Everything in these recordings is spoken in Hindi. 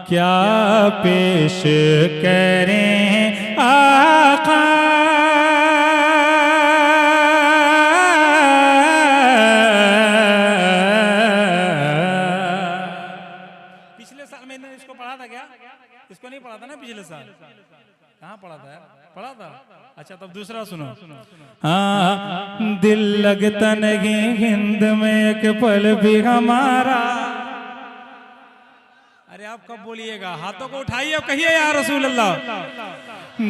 क्या पेश करें आका, पिछले साल मैंने इसको पढ़ा था क्या? इसको नहीं पढ़ा था ना पिछले साल? कहाँ पढ़ा था यार? पढ़ा था? अच्छा तब दूसरा सुनो। दिल लगता नहीं हिंद में एक पल भी हमारा। अरे आप कब बोलिएगा? हाथों को उठाइए और कहिए या रसूल अल्लाह।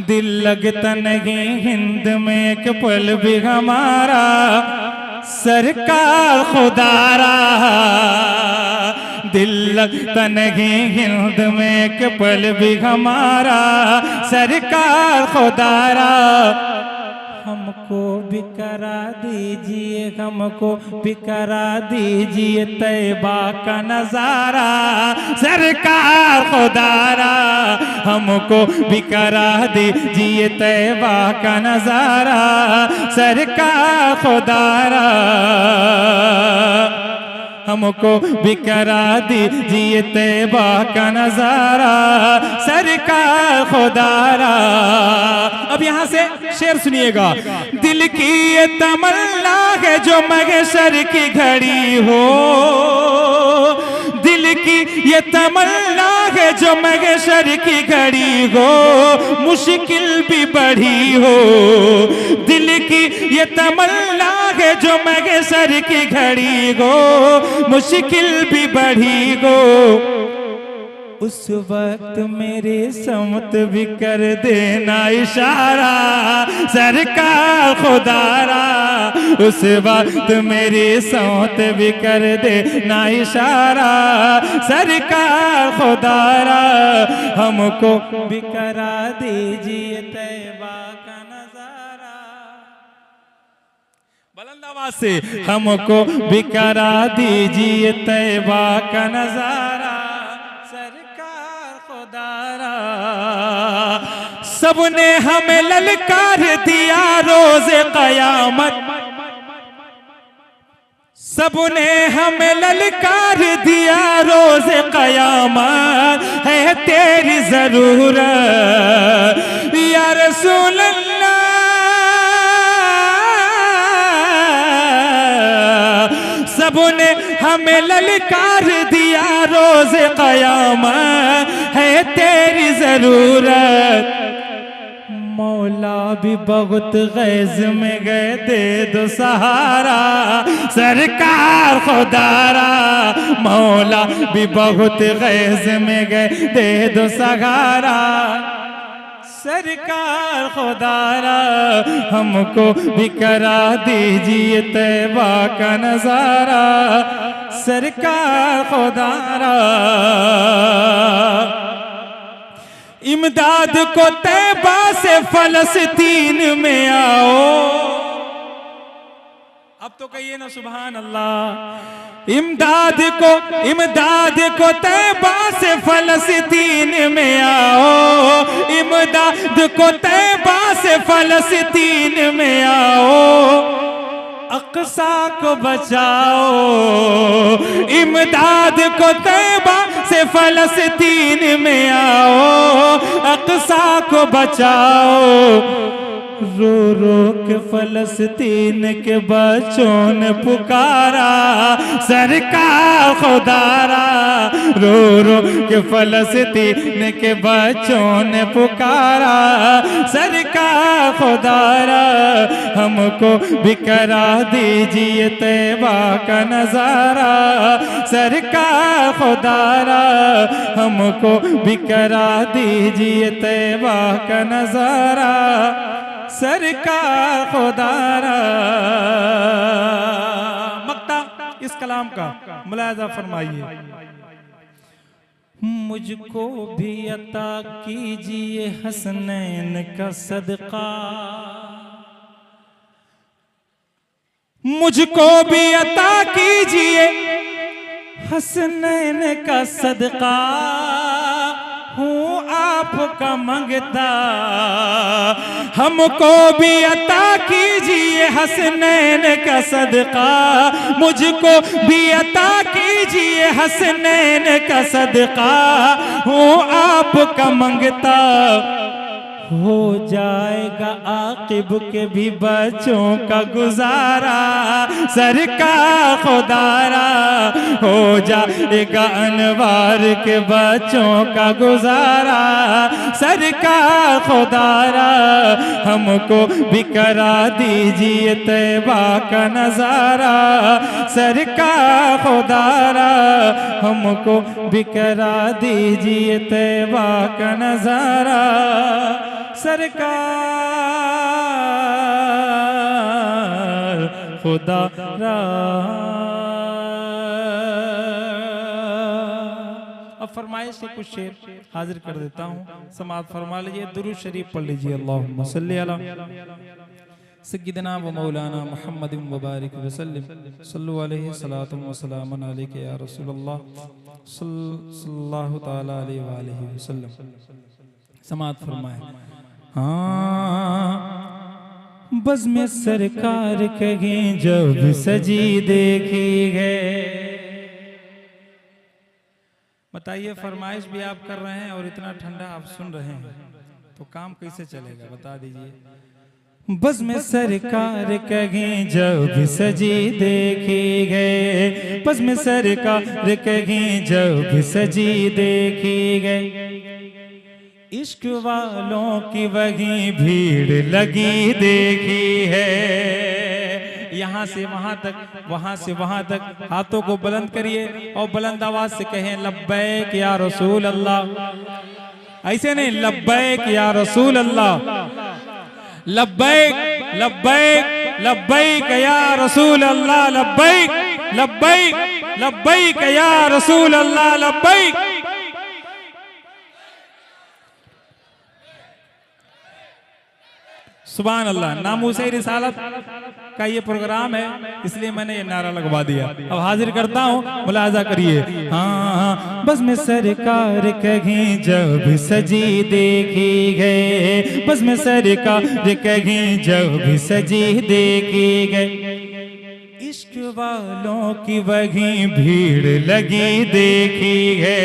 दिल लगता नहीं हिंद में एक पल भी हमारा, सरकार खुदारा। दिल लगता नहीं हिंद में एक पल भी हमारा, सरकार खुदारा। हमको भी करा दीजिए, हमको भी करा दीजिए तैबा का नजारा, सरकार खुदारा। हमको भी करा दीजिए तैबा का नजारा, सरकार खुदारा। हमको भी करा दीजिए तैबा का नजारा, सरकार खुदारा। अब यहाँ से शेर सुनिएगा। दिल की ये तमन्ना है जो महशर की घड़ी हो, दिल की ये तमन्ना है जो महशर की घड़ी हो, मुश्किल भी बढ़ी हो। दिल की ये तमन्ना है जो महशर की घड़ी हो, मुश्किल भी बढ़ी हो। उस वक्त मेरे समत भी कर देना इशारा, सरकार खुदारा। उस वक्त मेरे समत भी कर देना इशारा, सरकार खुदारा। हमको भी करा दीजिए तैबा का नजारा। बुलंद आवाज से हमको भी करा दीजिए तैबा का नजारा, सरकार खुदारा। सबने हमें ललकार दिया रोज़े क़यामत, सबने हमें ललकार दिया रोज़े क़यामत, है तेरी ज़रूरत या रसूल अल्लाह। सबने हमें ललकार दिया रोज़े क़यामत, है तेरी ज़रूरत। मौला भी बहुत गैज़ में गए, दे दो सहारा, सरकार खुदारा। मौला भी बहुत गैज़ में गए, दे दो सहारा, सरकार खुदारा। हमको भी करा दीजिए तैबा का नजारा, सरकार खुदारा। इमदाद को तैबा से फलस्तीन में आओ। अब तो कहिए ना सुभान अल्लाह। इमदाद को तैबा से फलस्तीन में आओ, इमदाद को तैबा से फलस्तीन में आओ। अक़सा को बचाओ, इमदाद को तैबा से फलस्तीन में आओ। अक़सा को बचाओ। रो रो के फलस्तीन के बच्चों ने पुकारा, सरकार खुदारा। रो रो के फलस्तीन के बच्चों ने पुकारा, सरकार खुदारा। हमको भी करा दीजिए तैबा का नजारा, सरकार खुदारा। हमको भी करा दीजिए तैबा का नजारा, सरकार खुदारा। मक्ता इस कलाम का मुलाहिजा फरमाइए। मुझको भी अता कीजिए हसनैन का सदका, मुझको भी अता कीजिए हसनैन का सदका। हूँ आप आपका मंगता, हमको भी अता कीजिए हसनैन का सदका, मुझको भी अता कीजिए हसनैन का सदका, हूँ आपका मंगता। हो जाएगा आकिब के भी बच्चों का गुजारा, सरकार खुदारा हो जाएगा अनवार के बच्चों का गुजारा, सरकार खुदारा हमको भी करा दीजिए तैबा का नजारा, सरकार खुदारा हमको भी करा दीजिए तैबा का नजारा, सरकार खुदा रा। अब फरमाइश से कुछ शेर हाजिर कर देता हूँ, समाअत फरमा लीजिए, दुरूद शरीफ पढ़ लीजिए। अल्लाहुम्मा सल्ली अला सय्यिदना व मौलाना मुहम्मद व बारिक वसल्लम, सल्लु अलैहि सलातु व सलामुन अलैका या रसूलल्लाह सल्लल्लाहु तआला अलैहि व आलिहि वसल्लम। समाअत फरमाए। हाँ बज़ में सरकार कहीं जब सजी देखी गए। बताइए, फरमाइश भी आप कर रहे हैं और इतना ठंडा आप सुन रहे हैं, तो काम कैसे चलेगा बता दीजिए। बज़ में सरकार कहीं जब सजी देखी गए, बज़ में सरकार कहीं जब सजी देखी गए, इश्क वालों की वही भीड़ लगी देखी है। यहाँ से वहां तक, वहां से वहां तक हाथों को बुलंद करिए और बुलंद आवाज से कहें लब्बैक या रसूल अल्लाह। ऐसे नहीं, लब्बैक या रसूल अल्लाह, लब्बैक लब्बैक लब्बैक या रसूल अल्लाह, लब्बैक लब्बैक लब्बैक या रसूल अल्लाह, लब्बैक। सुभान अल्लाह। नामूसे रिसालत का ये प्रोग्राम है, इसलिए मैंने ये नारा लगवा दिया। अब हाजिर करता हूँ, मुलाजा करिए। हाँ बज़ में सरकार कहीं जब सजी देखी गए, बज़ में सरकार कहीं जब सजी देखी गए, इश्क वालों की वही भीड़ लगी देखी है,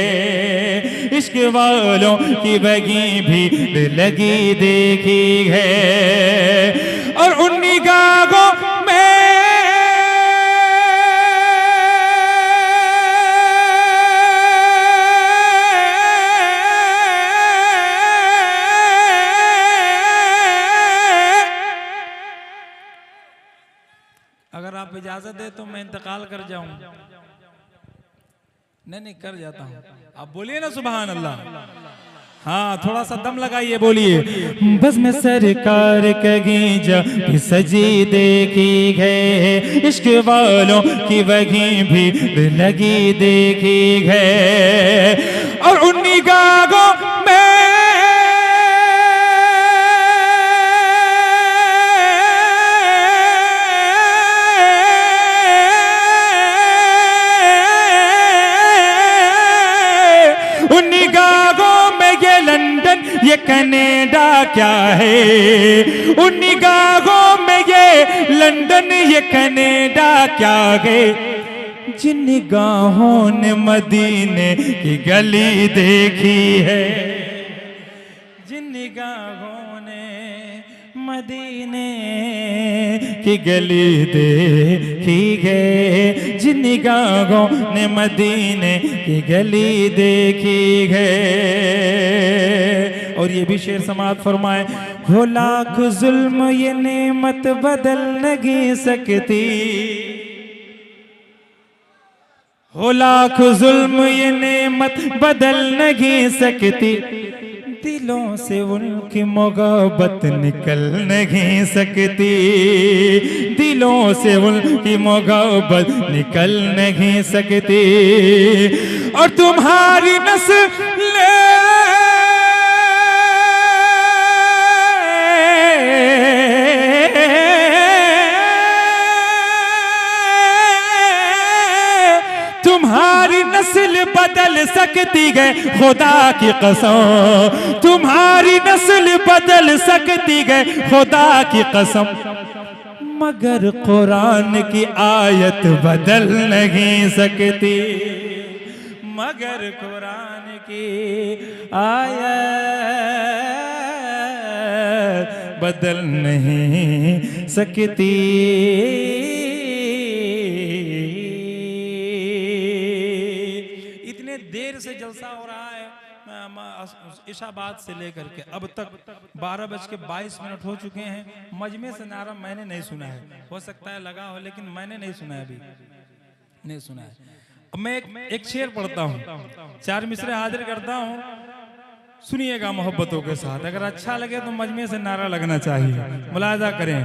इश्क वालों की वही भीड़ लगी देखी है। और उन निगाहों में अगर आप इजाजत दे तो मैं इंतकाल कर जाऊं। नहीं कर जाता हूं। आप बोलिए ना सुभान अल्लाह। हाँ थोड़ा सा दम लगाइए, बोलिए। बज़ में सरकार कहीं जब सजी देखी है, इश्क वालों की वही भीड़ लगी देखी है। और उन निगाहों में ये कनाडा क्या है, उन निगाहों में ये लंदन ये कनाडा क्या है, जिन निगाहों ने मदीने की गली देखी है, जिन निगाहों ने मदीने की गली देखी है, जिन निगाहों ने मदीने की गली देखी है। और ये भी शेर समाअत फरमाए। हो लाख जुल्म ये नेमत बदल नहीं सकती, हो लाख जुल्म ये नेमत बदल नहीं सकती, दिलों से उनकी मोहब्बत निकल नहीं सकती, दिलों से उनकी मोहब्बत निकल नहीं सकती। और तुम्हारी नस्ल तुम्हारी नस्ल बदल सकती है खुदा की कसम, तुम्हारी नस्ल बदल सकती है खुदा की कसम, मगर कुरान की आयत बदल नहीं सकती, मगर कुरान की आयत बदल नहीं सकती। इतने देर से जलसा हो रहा है इशाबाद से लेकर के अब तक 12:22 हो चुके हैं। मजमे से नारा मैंने नहीं सुना है, हो सकता है लगा हो लेकिन मैंने नहीं सुना है, अभी नहीं सुना है। अब मैं एक शेर पढ़ता हूँ, 4 मिसरे हाजिर करता हूँ, सुनिएगा मोहब्बतों के साथ। अगर अच्छा लगे तो मजमे से नारा लगना चाहिए, मुलाहिजा करें।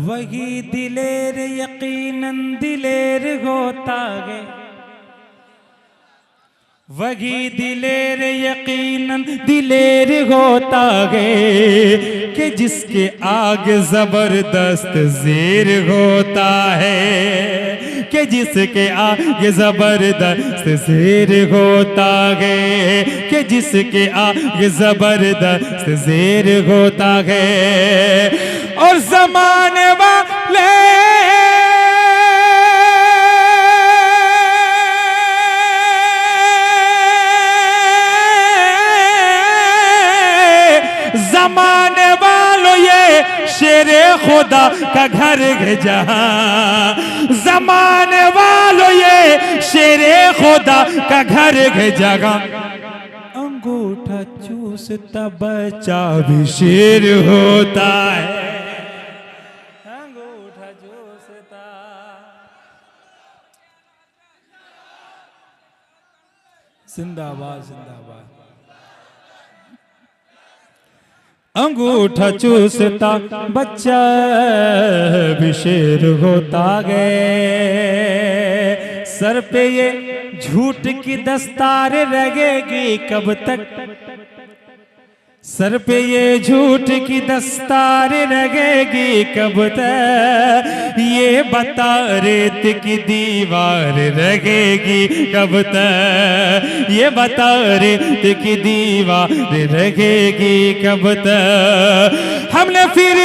वही दिलेर यकीनन दिलेर होता गे, वही दिलेर यकीनन दिलेर होता गे, कि जिसके आगे जबरदस्त ज़ेर होता है, कि जिसके आगे जबरदस्त ज़ेर होता है, कि जिसके आगे जबरदस्त ज़ेर होता है। और ज़माने वाले ज़माने वालों ये शेरे खुदा का घर है जहां, ज़माने वालों ये शेरे खुदा का घर है जगह, अंगूठा चूसता बच्चा भी शेर होता है, अंगूठा चूसता। जिंदाबाद जिंदाबाद। अंगूठा चूसता बच्चा भी शेर होता गे, सर पे ये झूठ की दस्तार लगेगी कब तक, सर पे ये झूठ की दस्तार लगेगी कब तक, ये बता रेत की दीवार लगेगी कब तक, ये बता रेत की दीवार लगेगी कब तक। हमने फिर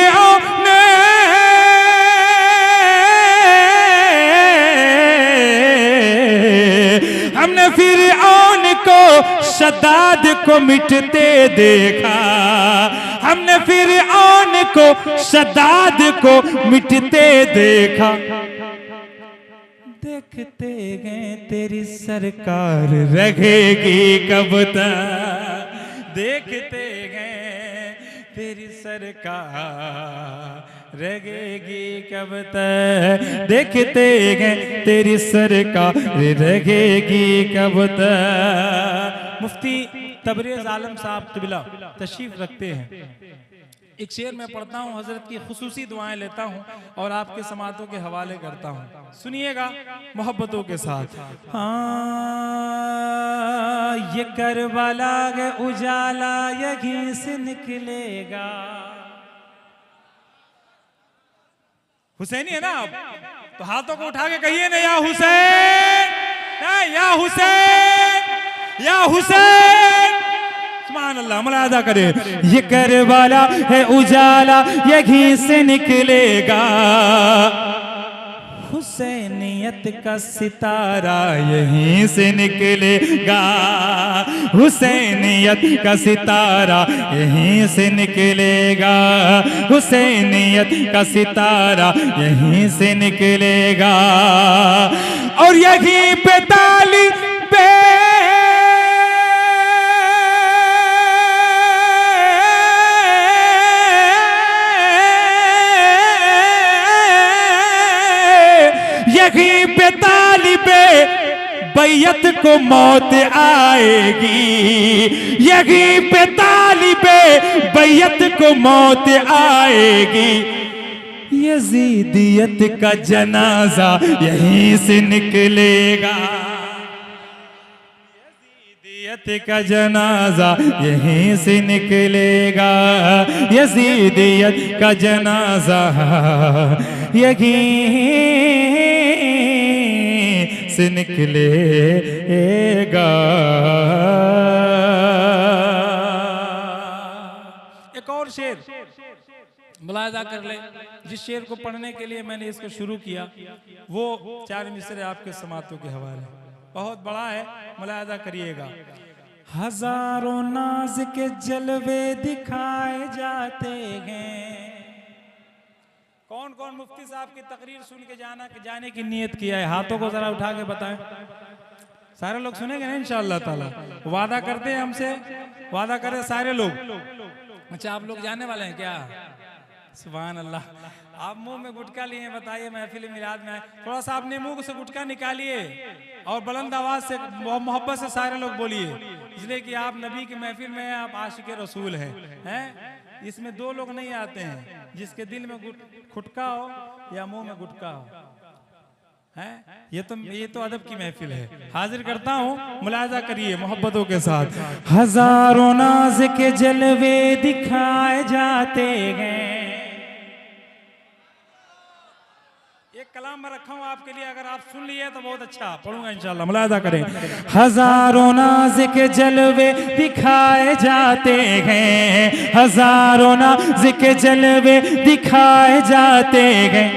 हमने फिरऔन को शद्दाद को मिटते देखा, हमने फिरऔन को शद्दाद को मिटते देखा, देखते गए तेरी सरकार रहेगी कब तक, देखते गए तेरी सरकार रहेगी कब तक, देखते गए तेरी सरकार रहेगी कब तक। मुफ्ती तबरेज़ आलम साहब क़िबला तशरीफ रखते हैं। एक शेर मैं पढ़ता हूँ, हजरत की खुसूसी दुआएं लेता हूँ और आपके समातों के हवाले करता हूँ, सुनिएगा मोहब्बतों के साथ। हाँ, ये करबला के उजाला यहीं से निकलेगा। हुसैनी है ना आप, तो हाथों को उठा के कहिए ना, या हुसैन, या हुसैन, या हुसैन। सुभान अल्लाह, मुलाहिजा करे। ये करबला है उजाला यहीं से निकलेगा, हुसैनियत का सितारा यहीं से निकलेगा, हुसैनियत का सितारा यहीं से निकलेगा, हुसैनियत का सितारा यहीं से निकलेगा। और यहीं पे ताली पे यहीं पे तालिबे बैयत को मौत आएगी, यहीं पे तालिबे बैयत को मौत आएगी, यजीदियत का जनाजा यहीं से निकलेगा, यजीदियत यजीदियत का जनाजा यहीं से निकलेगा, यजीदियत का जनाजा यहीं से निकलेगा। एक और शेर मुलाहिजा कर ले, जिस शेर को पढ़ने के लिए मैंने इसको शुरू किया वो 4 मिसरे आपके समातों के हवाले, बहुत बड़ा है, मुलाहिजा करिएगा। हजारों नाज के जलवे दिखाए जाते हैं। कौन कौन मुफ्ती साहब की तकरीर सुन के जाने की नियत किया है? हाथों को जरा उठा के बताएं। सारे लोग सुनेंगे ना इंशाअल्लाह ताला? वादा करते हैं हमसे, वादा करें सारे लोग। अच्छा, आप लोग जाने वाले हैं क्या? सुभान अल्लाह। आप मुंह में गुटखा लिए, बताइए महफिल मिलाद में थोड़ा सा अपने मुंह से गुटखा निकालिए और बुलंद आवाज से मोहब्बत से सारे लोग बोलिए, इसलिए कि आप नबी की महफिल में हैं, आप आशिक रसूल हैं। इसमें 2 लोग नहीं आते हैं, जिसके दिल में खुटका हो या मुंह में गुटखा हो, है? ये तो अदब की महफिल है। हाजिर करता हूँ, मुलाहिजा करिए मोहब्बतों के साथ। हजारों नाज के जलवे दिखाए जाते हैं। एक कलाम में रखा हूँ आपके लिए, अगर आप सुन लिए तो बहुत अच्छा, पढ़ूंगा इंशाल्लाह, मुलाहिजा करें। हजारों नाज के जलवे दिखाए जाते हैं, हजारों नाज के जलवे दिखाए जाते हैं।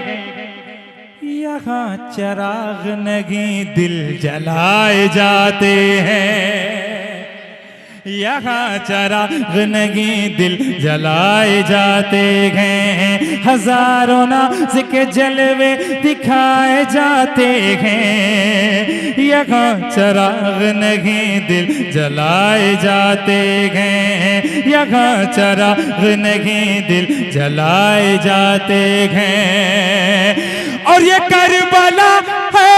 यहाँ चिराग नहीं दिल जलाए जाते हैं, यहाँ चिराग नहीं दिल जलाए जाते हैं। हजारों नाज के जलवे दिखाए जाते हैं, यहाँ चिराग नहीं दिल जलाए जाते हैं, यहाँ चिराग नहीं दिल जलाए जाते हैं। और ये करबला है,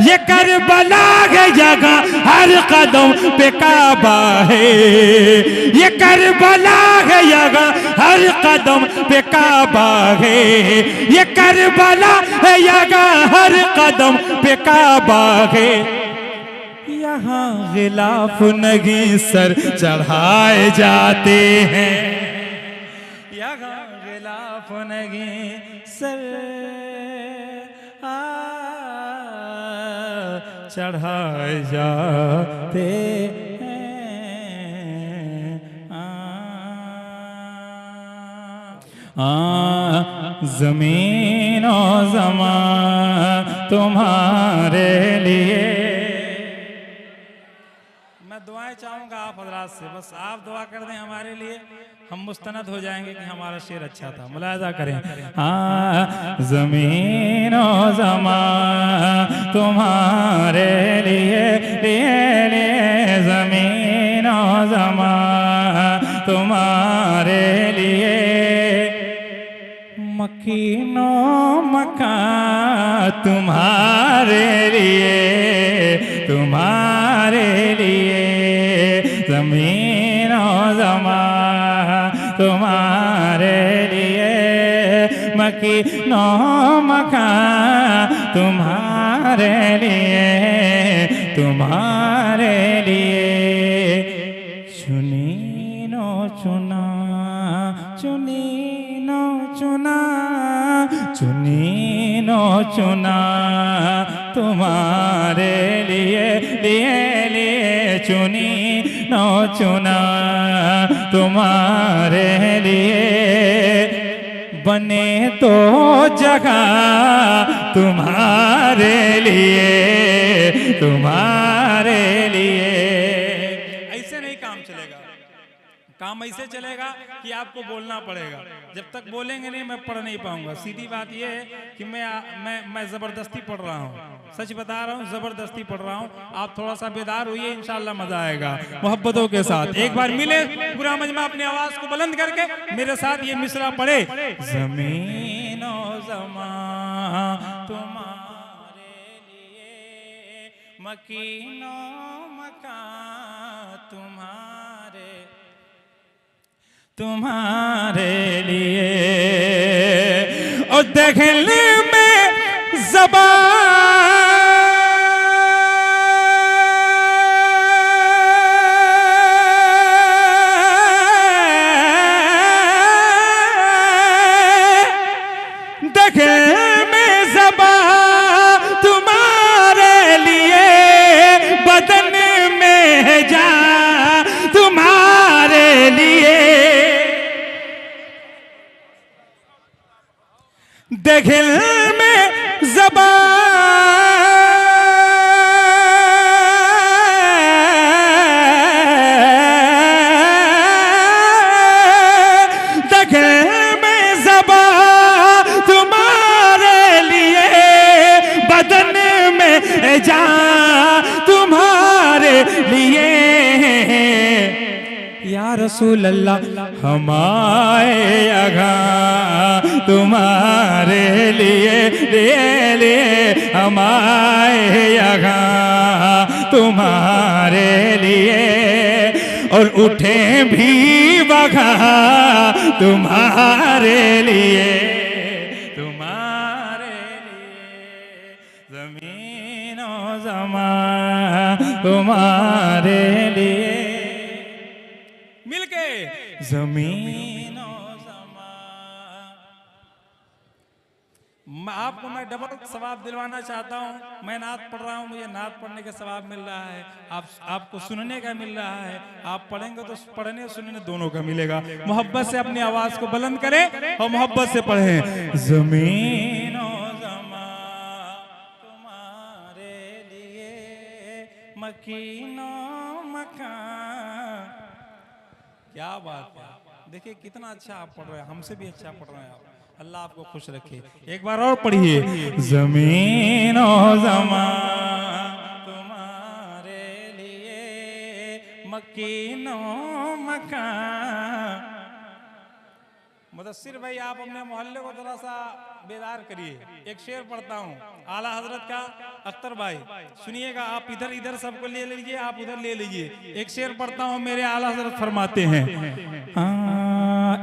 ये करबला है, जगह हर कदम पे काबा है। ये करबला है, जगह हर कदम पे काबा है। ये करबला है, जगह हर कदम पे काबा है। यहाँ गिलाफ नहीं सर चढ़ाए जाते हैं, यहाँ गिलाफ नहीं सर चढ़ाए जाते हैं। ज़मीन और ज़मान तुम्हारे लिए। मैं दुआएं चाहूंगा आप हजरात से, बस आप दुआ कर दें हमारे लिए, हम मुस्तनद हो जाएंगे कि हमारा शेर अच्छा था। मुलाहिजा करें। ज़मीन और ज़मान तुम्हारे लिए, ज़मीन और ज़मान तुम्हारे लिए। मकीनो मकान तुम्हारे लिए, तुम्हारे लिए। ज़मीन और ज़मान तुम्हारे लिए, मकीनो मकान तुम्हारे लिए, तुम्हारे लिए। चुनीनो चुना, चुनीनो चुना, चुनीनो चुना तुम्हारे लिए, चुनीनो चुना तुम्हारे लिए। बने तो जगह तुम्हारे लिए, तुम्हारे लिए। ऐसे नहीं काम चलेगा, काम ऐसे चलेगा कि आपको बोलना पड़ेगा। जब तक बोलेंगे नहीं मैं पढ़ नहीं पाऊंगा। सीधी बात यह है कि मैं जबरदस्ती पढ़ रहा हूँ, सच बता रहा हूँ, जबरदस्ती पढ़ रहा हूँ। आप थोड़ा सा बेदार होइए, इंशाल्लाह मजा आएगा मोहब्बतों के साथ। एक बार मिले पूरा मजमा अपनी आवाज को बुलंद करके मेरे साथ ये मिसरा पढ़े। ज़मीन और ज़मान तुम्हारे लिए, मकीनो मकान तुम्हारे। तुम्हारे लिए। और देखने में तुम्हारे लिए, बदन में जा तुम्हारे लिए। दिल में जा तुम्हारे लिए। या रसूल अल्लाह हम आए यहाँ तुम्हारे लिए, लिए हम आए यहाँ तुम्हारे लिए। और उठे भी वहाँ तुम्हारे लिए, तुम्हारे लिए। ज़मीनो ज़मान तुम्हारे लिए, मिलके ज़मीनो ज़मान। आपको मैं डबल सवाब दिलवाना चाहता हूँ। मैं नात पढ़ रहा हूँ, मुझे नात पढ़ने का सवाब मिल रहा है, आपको सुनने का मिल रहा है। आप पढ़ेंगे तो पढ़ने सुनने दोनों का मिलेगा। मोहब्बत से अपनी आवाज को बुलंद करें और मोहब्बत से पढ़ें। ज़मीनो ज़मान तुम्हारे लिए, मकीनो मकान। क्या बात है, देखिए कितना अच्छा आप पढ़ रहे हैं, हमसे भी अच्छा पढ़ रहे हैं आप। अल्लाह आपको खुश रखे। एक बार और पढ़िए। ज़मीन और ज़मान तुम्हारे लिए, मकीनो मकान। मुदस्सिर भाई आप अपने मोहल्ले को थोड़ा सा बेदार करिए। एक शेर पढ़ता हूँ आला हजरत का। अख्तर भाई सुनिएगा, आप इधर इधर सबको ले लीजिए, आप उधर ले लीजिए। एक शेर पढ़ता हूँ, मेरे आला हजरत फरमाते हैं,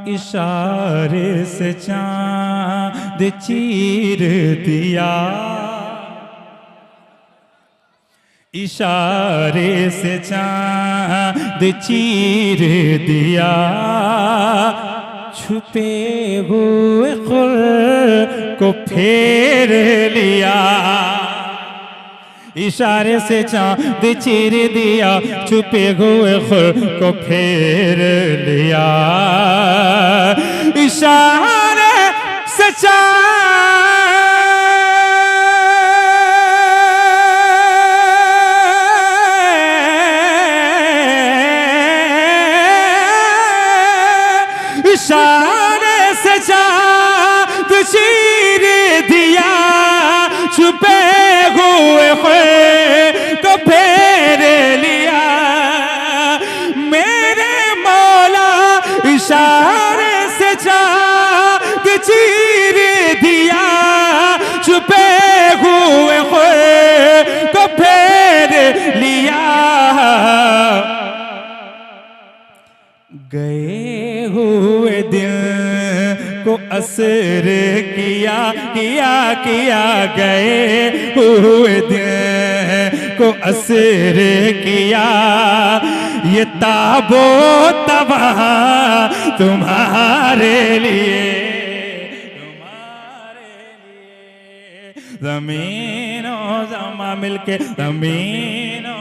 इशारे से चांद चीर दिया, इशारे से चांद चीर दिया, छुपे हुए खुर को फेर लिया। इशारे से चांद चीर दिया, छुपे हुए खुर को फेर लिया। इशारे से इशारे से चांद चीर दिया, छुपे हुए को फेर लिया। मेरे मौला इशारे से चांद चीर दिया, छुपे हुए को फेर लिया। गए हुए दिल को असर किया, किया किया, गए हुए दिल को असर किया। ये ताबो तबा तुम्हारे लिए, तुम्हारे लिए। ज़मीनो ज़मा मिलके, ज़मीनो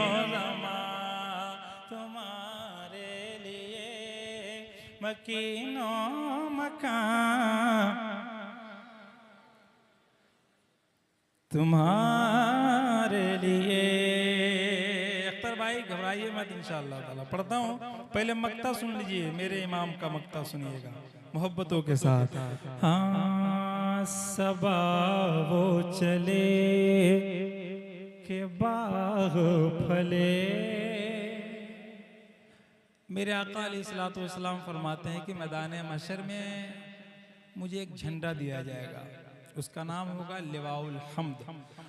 मकीनो मकान तुम्हारे लिए। अख्तर भाई घबराइए मत, इंशाअल्लाह ताला पढ़ता हूँ। पहले मक्ता सुन लीजिए, मेरे इमाम का मक्ता सुनिएगा मोहब्बतों के साथ। हाँ सबा वो चले के बाग फले। मेरे आका अलैहिस्सलातु वस्सलाम फरमाते हैं कि मैदान महशर में मुझे एक झंडा दिया जाएगा। उसका नाम होगा लिवाउल हम्द,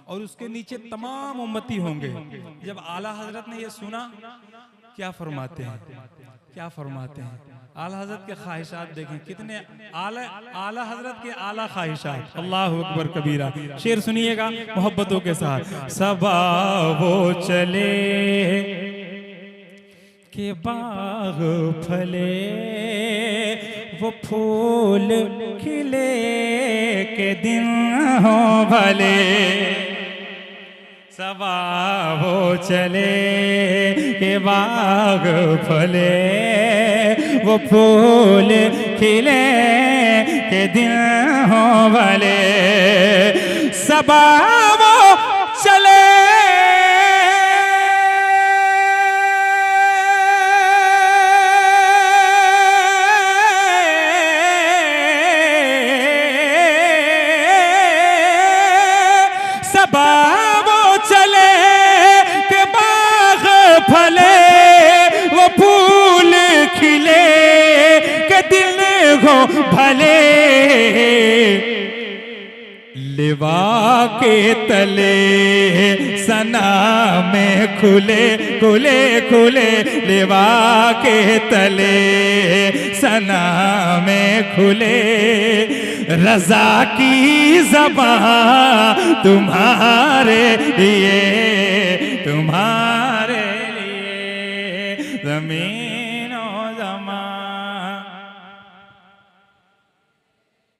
और उसके नीचे तमाम उम्मती होंगे। जब आला हजरत ने ये सुना, क्या फरमाते हैं, क्या फरमाते हैं? आला हजरत के ख्वाहिशात देखें कितने आला हजरत के आला ख्वाहिशात। अल्लाह अकबर कबीरा। शेर सुनिएगा मोहब्बतों के साथ। सबा वो चले के बाग फले, वो फूल खिले के दिन हो भले। सबा वो चले के बाग फले, वो फूल खिले के दिन हो भले। सबा वो चले फले, वो फूल खिले के दिल हो भले। लिवा के तले सना में खुले खुले खुले, लिवा के तले सना में खुले। रजा की ज़बां तुम्हारे लिए, तुम्हारे ज़मीन और ज़मान